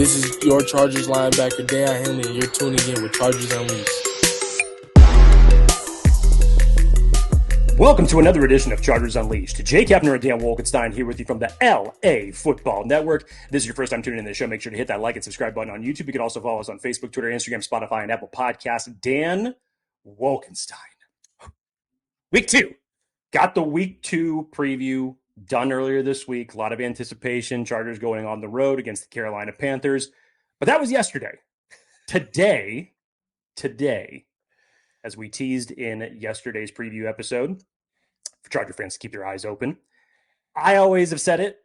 This is your Chargers linebacker, Dan Henley, and you're tuning in with Chargers Unleashed. Welcome to another edition of Chargers Unleashed. Jake Hefner and Dan Wolkenstein here with you from the LAFB Network. If this is your first time tuning in to the show, make sure to hit that like and subscribe button on YouTube. You can also follow us on Facebook, Twitter, Instagram, Spotify, and Apple Podcasts. Dan Wolkenstein. Week 2. Got the Week 2 preview done earlier this week. A lot of anticipation. Chargers going on the road against the Carolina Panthers. But that was yesterday. Today, as we teased in yesterday's preview episode, for Charger fans to keep their eyes open, I always have said it.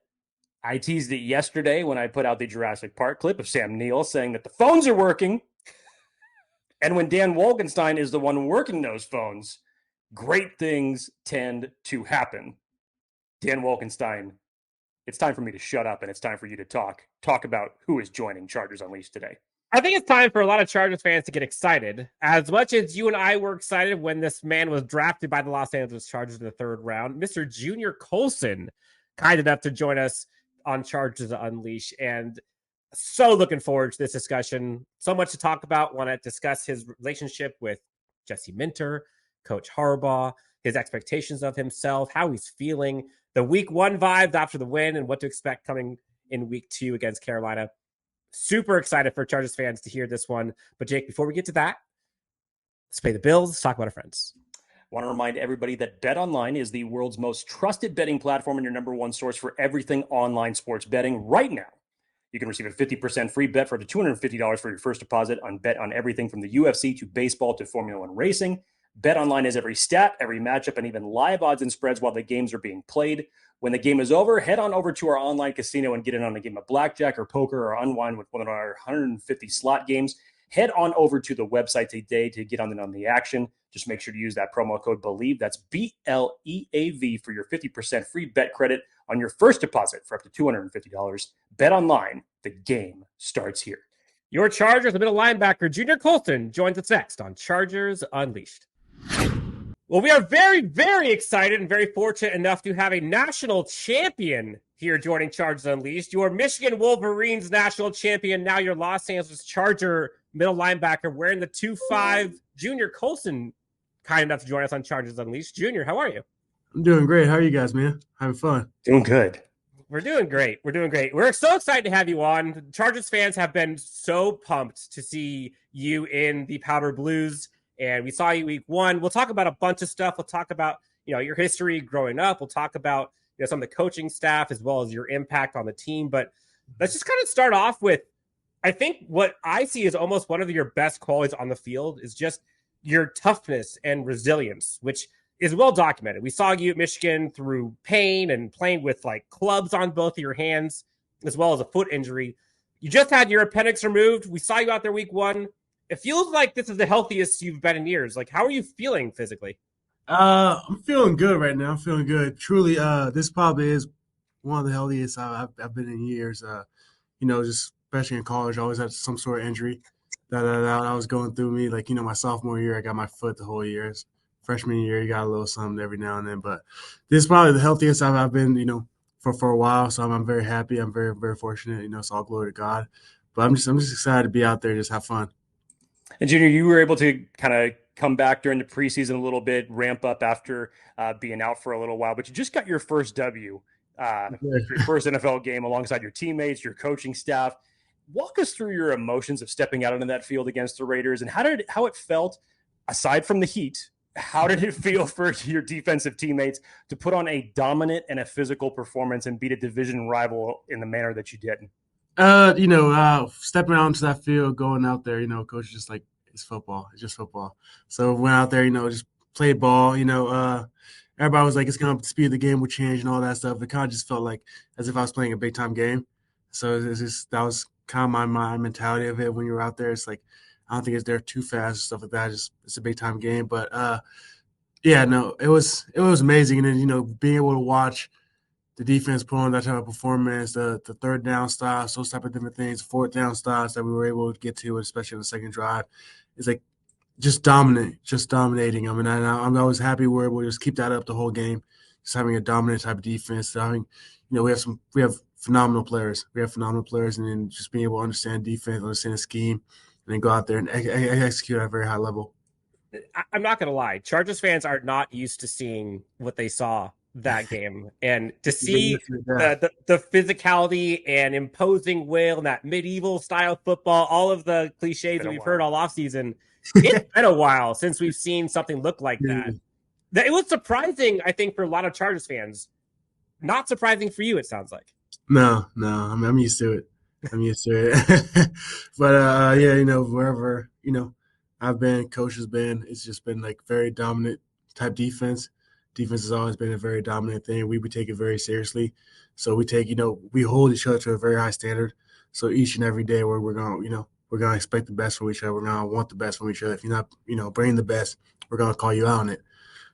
I teased it yesterday when I put out the Jurassic Park clip of Sam Neill saying that the phones are working. And when Dan Wolkenstein is the one working those phones, great things tend to happen. Dan Wolkenstein, it's time for me to shut up and it's time for you to talk about who is joining Chargers Unleashed today. I think it's time for a lot of Chargers fans to get excited. As much as you and I were excited when this man was drafted by the Los Angeles Chargers in the 3rd round, Mr. Junior Colson, kind enough to join us on Chargers Unleashed. And so looking forward to this discussion. So much to talk about. Want to discuss his relationship with Jesse Minter, Coach Harbaugh, his expectations of himself, how he's feeling, the Week 1 vibes after the win, and what to expect coming in Week 2 against Carolina. Super excited for Chargers fans to hear this one. But Jake, before we get to that, let's pay the bills. Let's talk about our friends. I want to remind everybody that BetOnline is the world's most trusted betting platform and your number one source for everything online sports betting. Right now, you can receive a 50% free bet for up to $250 for your first deposit on bet on everything from the UFC to baseball to Formula One racing. BetOnline has every stat, every matchup, and even live odds and spreads while the games are being played. When the game is over, head on over to our online casino and get in on a game of blackjack or poker or unwind with one of our 150 slot games. Head on over to the website today to get on the action. Just make sure to use that promo code BELIEVE. That's BLEAV for your 50% free bet credit on your first deposit for up to $250. BetOnline, the game starts here. Your Chargers, the middle linebacker, Junior Colson, joins us next on Chargers Unleashed. Well, we are very, very excited and very fortunate enough to have a national champion here joining Chargers Unleashed. Your Michigan Wolverines national champion, now your Los Angeles Charger middle linebacker, wearing the 2-5, Junior Colson, kind enough to join us on Chargers Unleashed. Junior, how are you? I'm doing great. How are you guys, man? Having fun? Doing good. We're doing great. We're so excited to have you on. Chargers fans have been so pumped to see you in the Powder Blues. And we saw you Week 1. We'll talk about a bunch of stuff. We'll talk about, your history growing up. We'll talk about, some of the coaching staff as well as your impact on the team. But let's just kind of start off with, I think what I see as almost one of your best qualities on the field is just your toughness and resilience, which is well documented. We saw you at Michigan through pain and playing with like clubs on both of your hands, as well as a foot injury. You just had your appendix removed. We saw you out there Week 1. It feels like this is the healthiest you've been in years. Like, how are you feeling physically? I'm feeling good right now. I'm feeling good. Truly, this probably is one of the healthiest I've been in years. Just especially in college, I always had some sort of injury that I was going through me. Like, my sophomore year, I got my foot the whole year. Freshman year, you got a little something every now and then. But this is probably the healthiest I've been, for a while. So I'm very happy. I'm very, very fortunate. It's all glory to God. But I'm just excited to be out there, just have fun. And Junior, you were able to kind of come back during the preseason a little bit, ramp up after being out for a little while, but you just got your first W, your first NFL game alongside your teammates, your coaching staff. Walk us through your emotions of stepping out into that field against the Raiders and how it felt, aside from the heat. How did it feel for your defensive teammates to put on a dominant and a physical performance and beat a division rival in the manner that you did? Stepping out into that field, going out there, coach is just like, it's football. It's just football. So went out there, just played ball. Everybody was like, it's going to speed of the game will change and all that stuff. It kind of just felt like as if I was playing a big time game. So that was kind of my mentality of it when you're out there. It's like, I don't think they're too fast and stuff like that. It's a big time game. But it was amazing. And then, being able to watch the defense put on that type of performance, the third down stops, those type of different things, fourth down stops that we were able to get to, especially on the second drive. It's like just dominating. I mean, I was happy we were able to just keep that up the whole game, just having a dominant type of defense, having, we have phenomenal players. We have phenomenal players, and then just being able to understand defense, understand the scheme, and then go out there and execute at a very high level. I'm not going to lie. Chargers fans are not used to seeing what they saw that game. And to see the physicality and imposing will and that medieval style football, all of the cliches that we've heard all offseason, it's been a while since we've seen something look like that. It was surprising, I think, for a lot of Chargers fans. Not surprising for you, it sounds like. No, I'm used to it. But, wherever, I've been, coach has been, it's just been like very dominant type defense. Defense has always been a very dominant thing. We take it very seriously. So we hold each other to a very high standard. So each and every day we're going to expect the best from each other. We're going to want the best from each other. If you're not, bringing the best, we're going to call you out on it.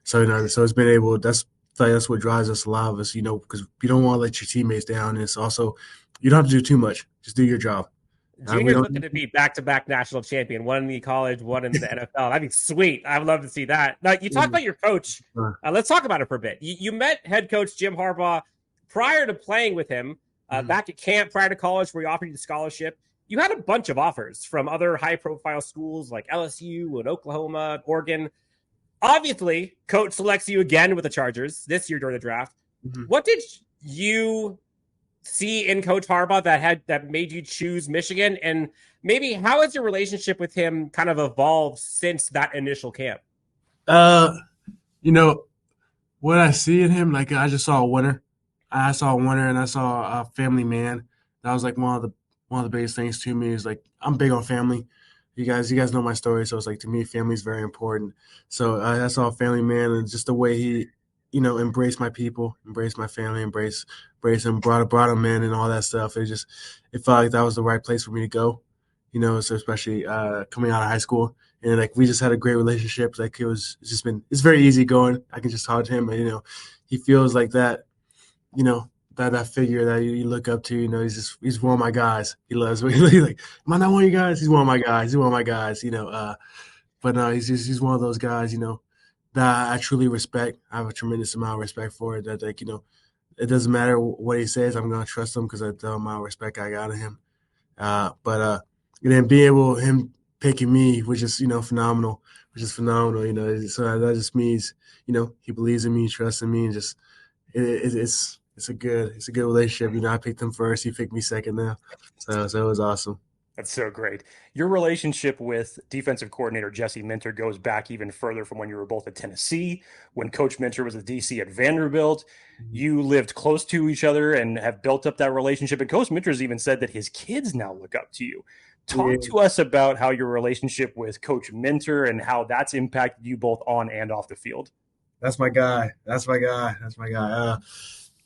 So, so it's been able, that's what drives us, a lot of us, because you don't want to let your teammates down. And it's also, you don't have to do too much. Just do your job. Junior's looking to be back-to-back national champion, one in the college, one in the NFL. That'd be sweet. I'd love to see that. Now, you talk about your coach. Let's talk about it for a bit. You met head coach Jim Harbaugh prior to playing with him back at camp, prior to college, where he offered you the scholarship. You had a bunch of offers from other high-profile schools like LSU and Oklahoma, Oregon. Obviously, coach selects you again with the Chargers this year during the draft. What did you see in Coach Harbaugh that made you choose Michigan? And maybe how has your relationship with him kind of evolved since that initial camp? What I see in him, like I just saw a winner. I saw a winner, and I saw a family man. That was like one of the biggest things to me. Is like, I'm big on family. You guys know my story, so it's like, to me, family is very important. So I saw a family man, and just the way he, embraced my people, embraced my family, embraced him, brought him in, and all that stuff. It felt like that was the right place for me to go. So especially coming out of high school, and like we just had a great relationship. Like it's very easy going. I can just talk to him, and he feels like that. That figure that you look up to, he's one of my guys. He loves me. He's like, am I not one of you guys? He's one of my guys. But no, he's one of those guys, that I truly respect. I have a tremendous amount of respect for it. That, like, it doesn't matter what he says. I'm going to trust him because of the amount of respect I got of him. But then being able, him picking me, which is, phenomenal. So that just means, he believes in me, trusts in me, and just it's a good relationship. I picked him first. He picked me second now. So it was awesome. That's so great. Your relationship with defensive coordinator Jesse Minter goes back even further from when you were both at Tennessee, when Coach Minter was the DC at Vanderbilt. You lived close to each other and have built up that relationship. And Coach Minter has even said that his kids now look up to you. Talk to us about how your relationship with Coach Minter and how that's impacted you both on and off the field. That's my guy.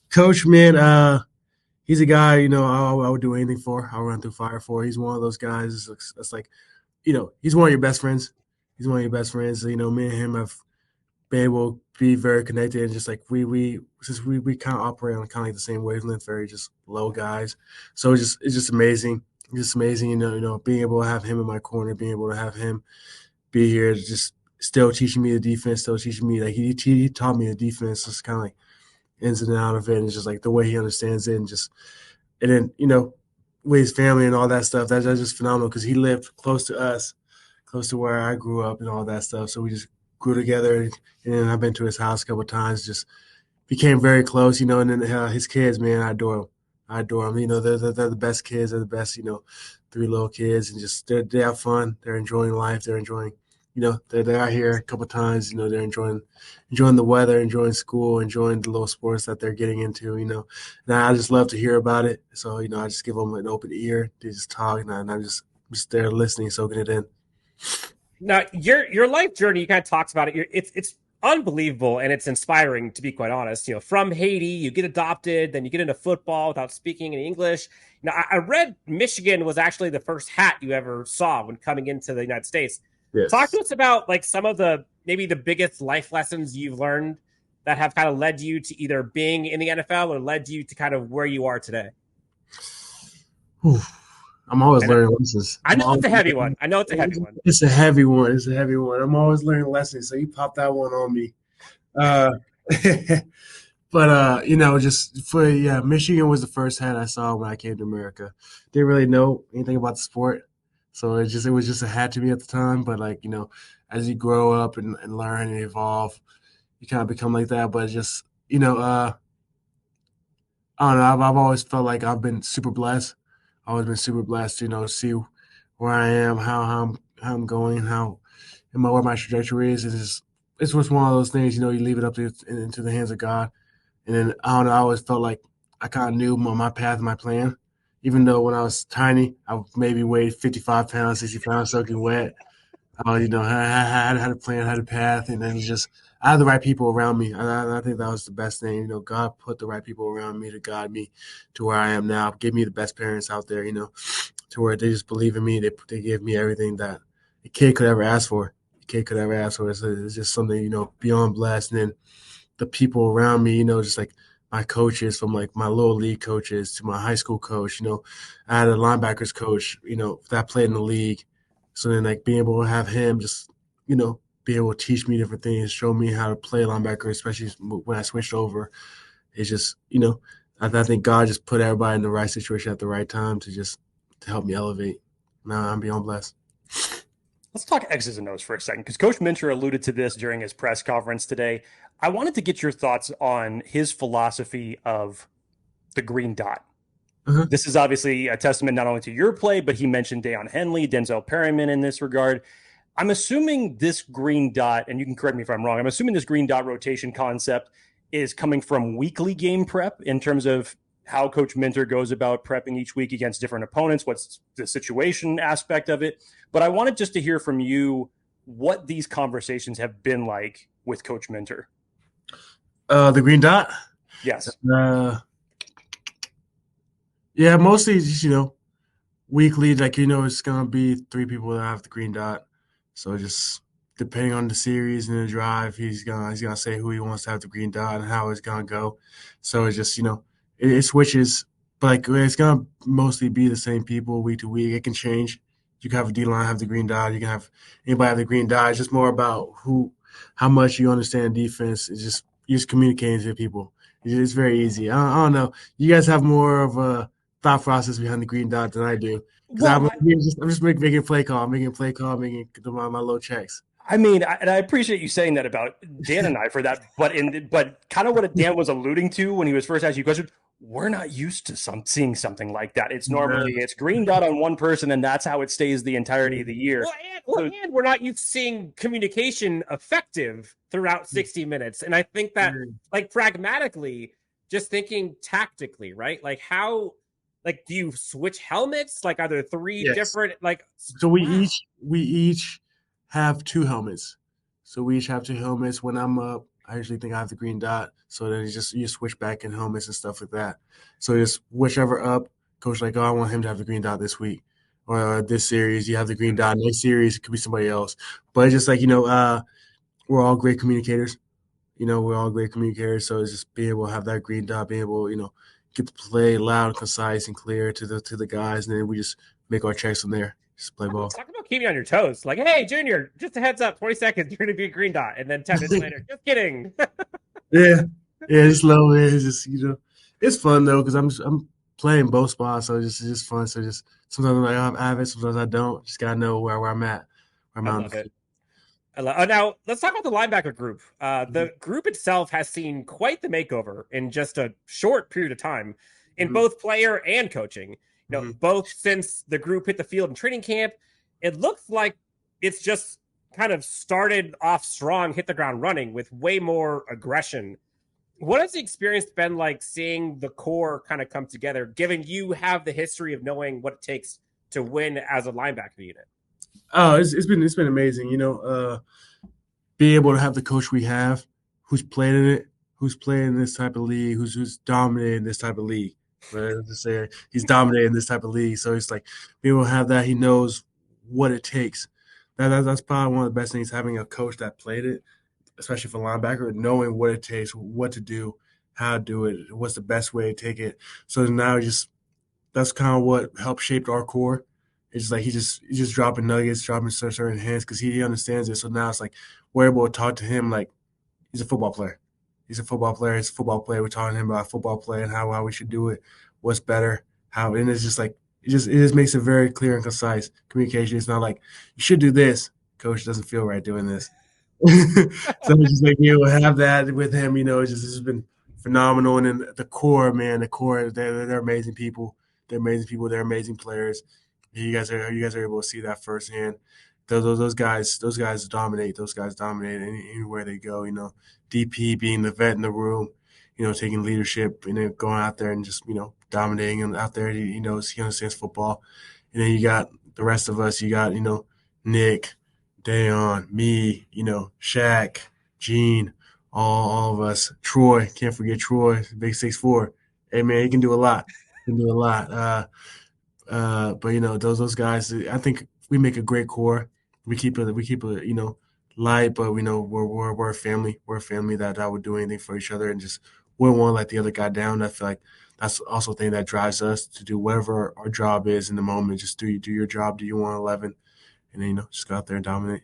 Coach, man, he's a guy, I would do anything for. I'll run through fire for. He's one of those guys that's like, he's one of your best friends. Me and him have been able to be very connected, and just like we kind of operate on kind of like the same wavelength, very just low guys. So it's just amazing. It's just amazing, being able to have him in my corner, being able to have him be here, just still teaching me the defense, still teaching me. Like he taught me the defense. It's kind of like ins and out of it, and just like the way he understands it, and then with his family and all that stuff, that's just phenomenal, because he lived close to us, close to where I grew up and all that stuff. So we just grew together, and then I've been to his house a couple of times, just became very close, and then his kids, man, I adore them. They're the best kids. They're the best, 3 little kids, and just they have fun. They're enjoying life. They're enjoying, they're out here a couple of times. They're enjoying the weather, enjoying school, enjoying the little sports that they're getting into. And I just love to hear about it. So I just give them an open ear. They just talk, and I'm just there listening, soaking it in. Now, your life journey, you kind of talked about it. It's unbelievable, and it's inspiring, to be quite honest. From Haiti, you get adopted, then you get into football without speaking any English. Now, I read Michigan was actually the first hat you ever saw when coming into the United States. Yes. Talk to us about like some of maybe the biggest life lessons you've learned that have kind of led you to either being in the NFL or led you to kind of where you are today. I'm always learning lessons. I know it's a heavy one. It's a heavy one. I'm always learning lessons. So you popped that one on me. But just for Michigan was the first hat I saw when I came to America. Didn't really know anything about the sport, so it was just a hat to me at the time. But as you grow up and learn and evolve, you kind of become like that. But just I don't know. I've always felt like I've been super blessed. I've always been super blessed to see where I am, how I'm going, where my trajectory is. It's just one of those things. You leave it up into the hands of God. And then I don't know. I always felt like I kind of knew my path, my plan. Even though when I was tiny, I maybe weighed 55 pounds, 60 pounds, soaking wet. I had a plan, had a path, and then I had the right people around me. I think that was the best thing. God put the right people around me to guide me to where I am now. Give me the best parents out there, to where they just believe in me. They give me everything that a kid could ever ask for. It's just something, beyond blessed. And then the people around me, just like my coaches, from like my little league coaches to my high school coach, I had a linebackers coach, that played in the league. So then like being able to have him just, be able to teach me different things, show me how to play linebacker, especially when I switched over. It's just, I think God just put everybody in the right situation at the right time to help me elevate. Now I'm beyond blessed. Let's talk X's and O's for a second, because Coach Minter alluded to this during his press conference today. I wanted to get your thoughts on his philosophy of the green dot. Uh-huh. This is obviously a testament not only to your play, but he mentioned Deion Henley, Denzel Perryman in this regard. I'm assuming this green dot, and you can correct me if I'm wrong, I'm assuming this green dot rotation concept is coming from weekly game prep in terms of how Coach Minter goes about prepping each week against different opponents, what's the situation aspect of it. But I wanted just to hear from you what these conversations have been like with Coach Minter. The green dot? Yes. Yeah, mostly just, weekly, like, it's going to be 3 people that have the green dot. So just depending on the series and the drive, he's gonna say who he wants to have the green dot and how it's going to go. So it's just, it switches, but like it's going to mostly be the same people week to week. It can change. You can have a D-line have the green dot. You can have anybody have the green dot. It's just more about how much you understand defense. You're just communicating to people. It's very easy. I don't know. You guys have more of a thought process behind the green dot than I do. Because I'm just making a play call, making my low checks. I mean, and I appreciate you saying that about Dan and I for that, but kind of what Dan was alluding to when he was first asking you questions, we're not used to seeing something like that. It's normally it's green dot on one person, and that's how it stays the entirety of the year. And we're not used to seeing communication effective throughout 60 minutes. And I think that, like, pragmatically, just thinking tactically, right? Like, how, like, do you switch helmets? Like, are there 3 different, like? So we each have 2 helmets. So we each have 2 helmets. When I'm up, I usually think I have the green dot. So then you switch back in helmets and stuff like that. So just whichever up, coach like, oh, I want him to have the green dot this week. Or this series, you have the green dot. Next series, it could be somebody else. But it's just like, we're all great communicators. We're all great communicators. So it's just being able to have that green dot, being able, get the play loud, concise, and clear to the guys. And then we just make our checks from there. Just play ball. Talk about keeping you on your toes. Like, hey, Junior, just a heads up, 20 seconds, you're going to be a green dot. And then 10 minutes later, just kidding. Yeah, just love it. It's just, it's fun, though, because I'm playing both spots. So it's just fun. So just sometimes I have it, sometimes I don't. Just got to know where I'm at. I love it. Now, let's talk about the linebacker group. The group itself has seen quite the makeover in just a short period of time in both player and coaching. Both since the group hit the field in training camp, it looks like it's just kind of started off strong, hit the ground running with way more aggression. What has the experience been like seeing the core kind of come together, given you have the history of knowing what it takes to win as a linebacker unit? Oh, it's been amazing. Being able to have the coach we have, who's played in it, who's playing in this type of league, who's dominating this type of league. Right? Just say he's dominating this type of league. So it's like being able to have that. He knows what it takes. That's probably one of the best things, having a coach that played it, especially for linebacker, knowing what it takes, what to do, how to do it, what's the best way to take it. So now that's kind of what helped shape our core. It's just like he's just dropping nuggets, dropping certain hints because he understands it. So now it's like we're able to talk to him like he's a football player. He's a football player. He's a football player. We're talking to him about football play and how we should do it, what's better, and it's just like it just makes it very clear and concise communication. It's not like you should do this. Coach doesn't feel right doing this. So it's just like you have that with him. It's just been phenomenal. And then the core, man, they're amazing people. They're amazing people. They're amazing players. You guys are able to see that firsthand. Those guys dominate. Those guys dominate anywhere they go. DP being the vet in the room, taking leadership, going out there and just dominating and out there. He understands football. And then you got the rest of us. You got Nick, Dayon, me, Shaq, Gene, all of us. Troy, can't forget Troy, big 6'4". Hey man, he can do a lot. But those guys, I think we make a great core. We keep it light, but we know we're a family. We're a family that would do anything for each other and just wouldn't want to let the other guy down. I feel like that's also a thing that drives us to do whatever our job is in the moment. Just do your job, do your 111, and then just go out there and dominate.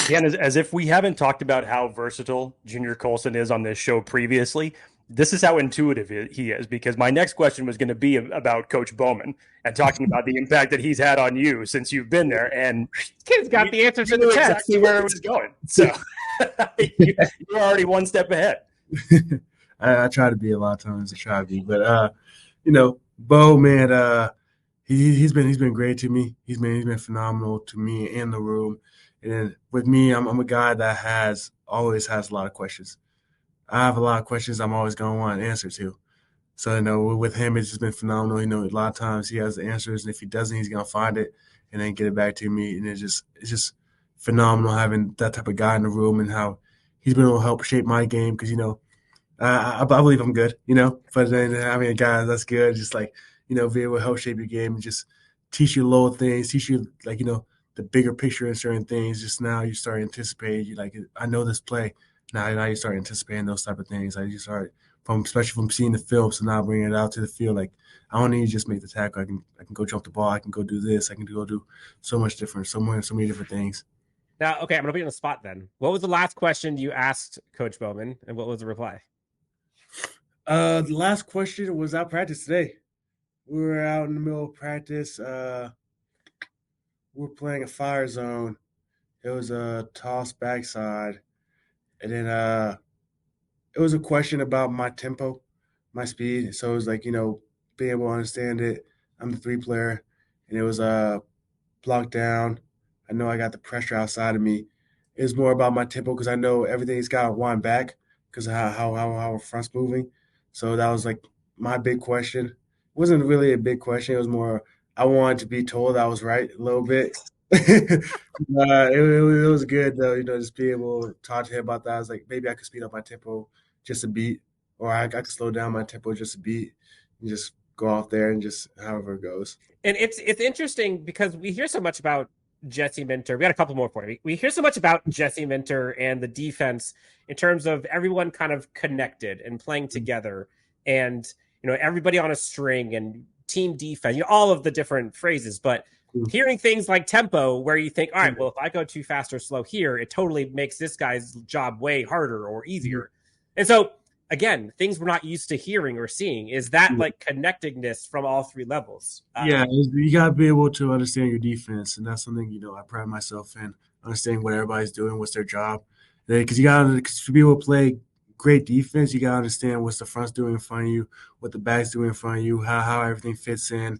Yeah, and as if we haven't talked about how versatile Junior Colson is on this show previously, this is how intuitive he is, because my next question was going to be about Coach Bowman and talking about the impact that he's had on you since you've been there. And kid's got the answer to the test. Exactly where it was going. So you're already one step ahead. I try to be a lot of times. I try to be, but Bo, man, he's been great to me. He's been phenomenal to me in the room. And then with me, I'm a guy that always has a lot of questions. I have a lot of questions I'm always going to want an answer to. So, with him, it's just been phenomenal. A lot of times he has the answers, and if he doesn't, he's going to find it and then get it back to me. And it's just phenomenal having that type of guy in the room and how he's been able to help shape my game because, I believe I'm good, But then having a guy that's good, just like, be able to help shape your game and just teach you little things, teach you, like, the bigger picture in certain things. Just now you start anticipating, I know this play. Now you start anticipating those type of things. You start especially from seeing the film, so now bringing it out to the field. I don't need to just make the tackle. I can go jump the ball. I can go do this. I can go do so many different things. Now, okay, I'm gonna put you on the spot then. What was the last question you asked Coach Bowman, and what was the reply? The last question was out practice today. We were out in the middle of practice. We were playing a fire zone. It was a toss backside. And then it was a question about my tempo, my speed. So it was like, being able to understand it. I'm the 3 player. And it was blocked down. I know I got the pressure outside of me. It was more about my tempo because I know everything's got to wind back because of how our front's moving. So that was like my big question. It wasn't really a big question. It was more I wanted to be told I was right a little bit. It was good though, just be able to talk to him about that. I was like, maybe I could speed up my tempo just a beat, or I could slow down my tempo just a beat, and just go off there and just however it goes. And it's interesting because we hear so much about Jesse Minter. We got a couple more for you. We hear so much about Jesse Minter and the defense in terms of everyone kind of connected and playing together, and everybody on a string and team defense. All of the different phrases, but hearing things like tempo where you think, all right, well, if I go too fast or slow here, it totally makes this guy's job way harder or easier. And so, again, things we're not used to hearing or seeing is that like connectedness from all 3 levels. You got to be able to understand your defense. And that's something, I pride myself in, understanding what everybody's doing, what's their job. Because to be able to play great defense, you got to understand what's the front's doing in front of you, what the back's doing in front of you, how everything fits in.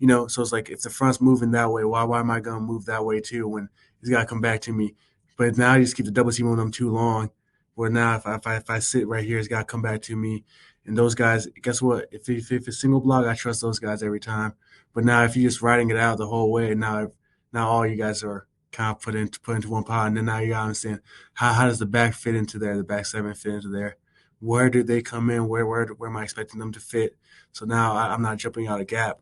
So it's like if the front's moving that way, why am I going to move that way too when he's got to come back to me? But now you just keep the double team on them too long. Where now if I sit right here, he's got to come back to me. And those guys, guess what? If it's single block, I trust those guys every time. But now if you're just riding it out the whole way, now all you guys are kind of put into one pot. And then now you got to understand how does the back fit into there, the back 7 fit into there. Where did they come in? Where am I expecting them to fit? So now I'm not jumping out a gap,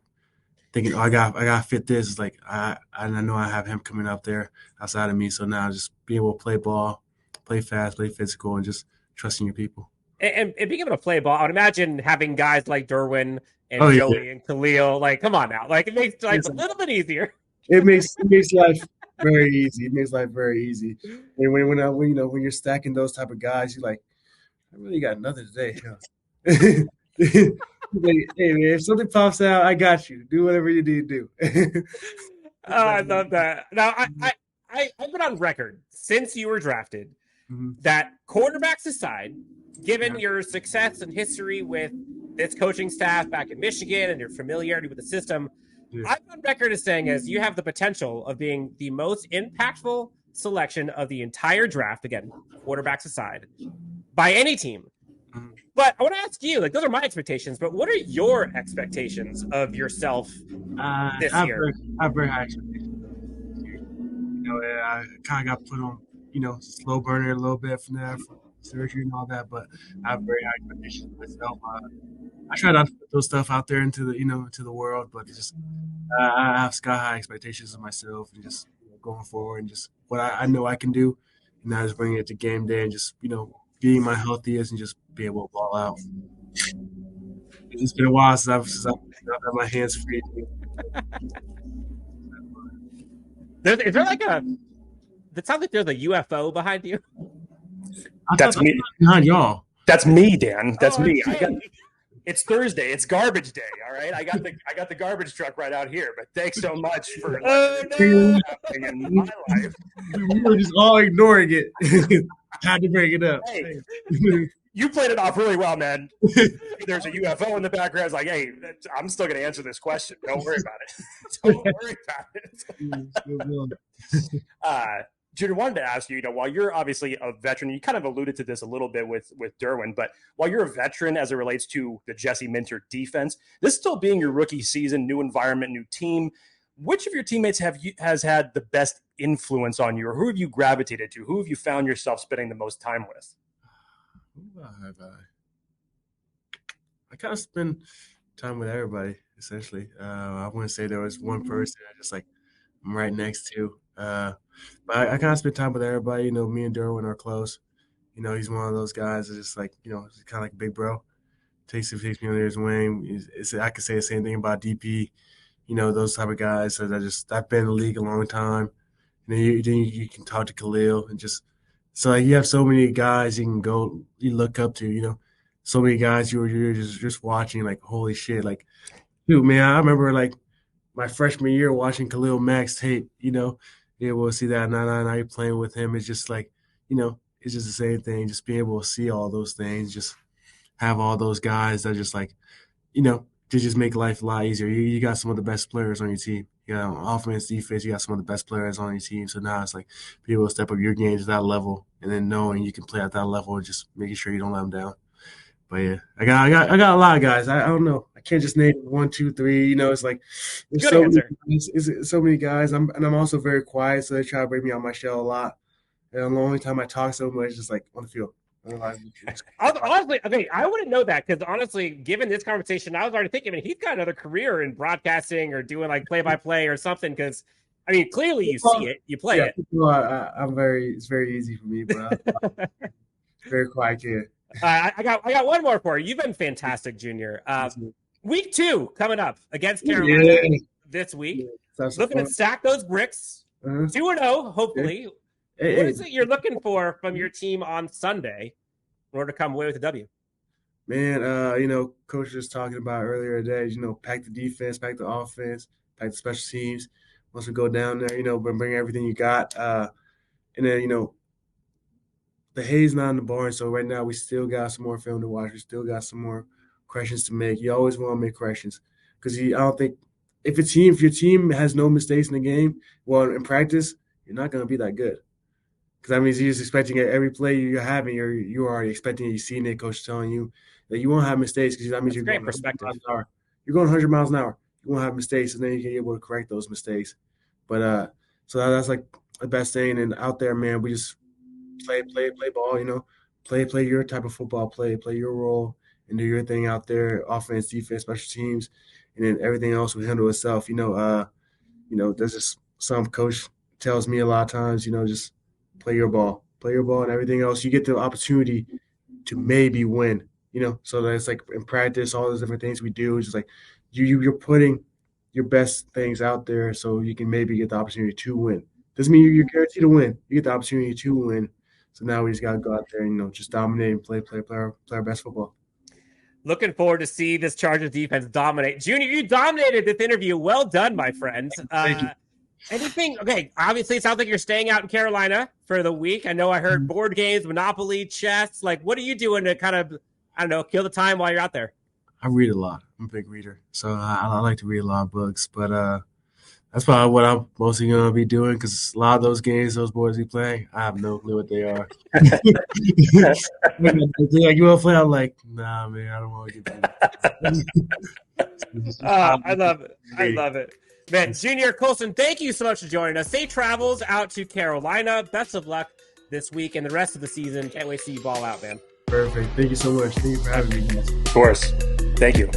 thinking, I got to fit this. It's like I know I have him coming up there outside of me. So now just be able to play ball, play fast, play physical, and just trusting your people. And being able to play ball, I would imagine having guys like Derwin and Joey and Khalil, it makes life a little bit easier. It makes life very easy. It makes life very easy. And when you're stacking those type of guys, you're like, I really got nothing today. Like, hey man, if something pops out, I got you. Do whatever you need to do. Oh, I love that. Now, I've been on record since you were drafted that quarterbacks aside, given your success and history with this coaching staff back in Michigan and your familiarity with the system, I've been on record as saying as you have the potential of being the most impactful selection of the entire draft, again, quarterbacks aside, by any team. But I want to ask you, like, those are my expectations, but what are your expectations of yourself this year? I have very high expectations. I kind of got put on, slow burner a little bit from there, for surgery and all that, but I have very high expectations of myself. I try not to put those stuff out there into the world, but just I have sky high expectations of myself and just going forward and just what I know I can do, and I just bring it to game day and just being my healthiest and just be able to ball out. It's been a while since I've had my hands free. Is there like it sounds like there's a UFO behind you. That's me. Behind y'all. That's me, Dan. That's me. Okay. It's Thursday. It's garbage day. All right. I got the garbage truck right out here. But thanks so much for in my life. We were just all ignoring it. Had to bring it up. Hey, you played it off really well, man. There's a UFO in the background. I was like, hey, I'm still going to answer this question. Don't worry about it. Don't worry about it. Junior, wanted to ask you, while you're obviously a veteran, you kind of alluded to this a little bit with Derwin, but while you're a veteran as it relates to the Jesse Minter defense, this still being your rookie season, new environment, new team, which of your teammates has had the best influence on you, or who have you gravitated to? Who have you found yourself spending the most time with? I kind of spend time with everybody, essentially. I wouldn't say there was one person I just I'm right next to. But I kind of spend time with everybody. Me and Derwin are close. He's one of those guys that's just he's kind of like a big bro. Takes me under his wing. I could say the same thing about DP. Those type of guys. So I've been in the league a long time. Then you can talk to Khalil and just so you have so many guys you look up to. So many guys you're just watching holy shit. Dude, man, I remember my freshman year watching Khalil Mack's tape. Able to see that now you're playing with him. It's just it's just the same thing. Just being able to see all those things, just have all those guys that just to just make life a lot easier. You got some of the best players on your team. Offense, defense, you got some of the best players on your team. So now it's be able to step up your game to that level, and then knowing you can play at that level and just making sure you don't let them down. But yeah, I got a lot of guys. I don't know. I can't just name 1, 2, 3. It's there's so many guys. I'm also very quiet, so they try to bring me out my shell a lot. And the only time I talk so much is just on the field. Honestly, okay, I wouldn't know that because honestly, given this conversation, I was already thinking, he's got another career in broadcasting or doing play-by-play or something. Because clearly you see it, you play it. It's very easy for me, but I'm very quiet kid. I got one more for you. You've been fantastic, Junior. Week 2 coming up against Carolina this week. Looking to stack those bricks. 2-0, hopefully. What is it you're looking for from your team on Sunday in order to come away with a W? Man, Coach was talking about earlier today, pack the defense, pack the offense, pack the special teams. Once we go down there, bring everything you got. And then, the hay's not in the barn, so right now we still got some more film to watch. We still got some more corrections to make. You always want to make corrections because I don't think if your team has no mistakes in the game, well, in practice, you're not going to be that good. Because that means you're just expecting every play you're having, you're already expecting it. You've seen it, coach telling you that you won't have mistakes because that means you're going 100 miles an hour. You're going 100 miles an hour. You won't have mistakes, and then you can be able to correct those mistakes. But so that's the best thing. And out there, man, we just play ball. Play your type of football. Play your role and do your thing out there. Offense, defense, special teams, and then everything else will handle itself. There's just some coach tells me a lot of times. Just play your ball, and everything else. You get the opportunity to maybe win, So that's in practice, all those different things we do. It's just you're putting your best things out there so you can maybe get the opportunity to win. Doesn't mean you're guaranteed to win. You get the opportunity to win. So now we just got to go out there and, just dominate and play our best football. Looking forward to see this Chargers defense dominate. Junior, you dominated this interview. Well done, my friend. Thank you. Anything? Okay, obviously it sounds like you're staying out in Carolina for the week. I know I heard board games, Monopoly, chess. Like, what are you doing to kind of, I don't know, kill the time while you're out there? I read a lot. I'm a big reader. So I like to read a lot of books. But that's probably what I'm mostly going to be doing because a lot of those games, those boys we play, I have no clue what they are. Like, you want to play? I'm like, nah, man, I don't want to get that. I love it. I love it. Man, Junior Colson, thank you so much for joining us. Safe travels out to Carolina. Best of luck this week and the rest of the season. Can't wait to see you ball out, man. Perfect. Thank you so much. Thank you for having me, guys. Of course. Thank you.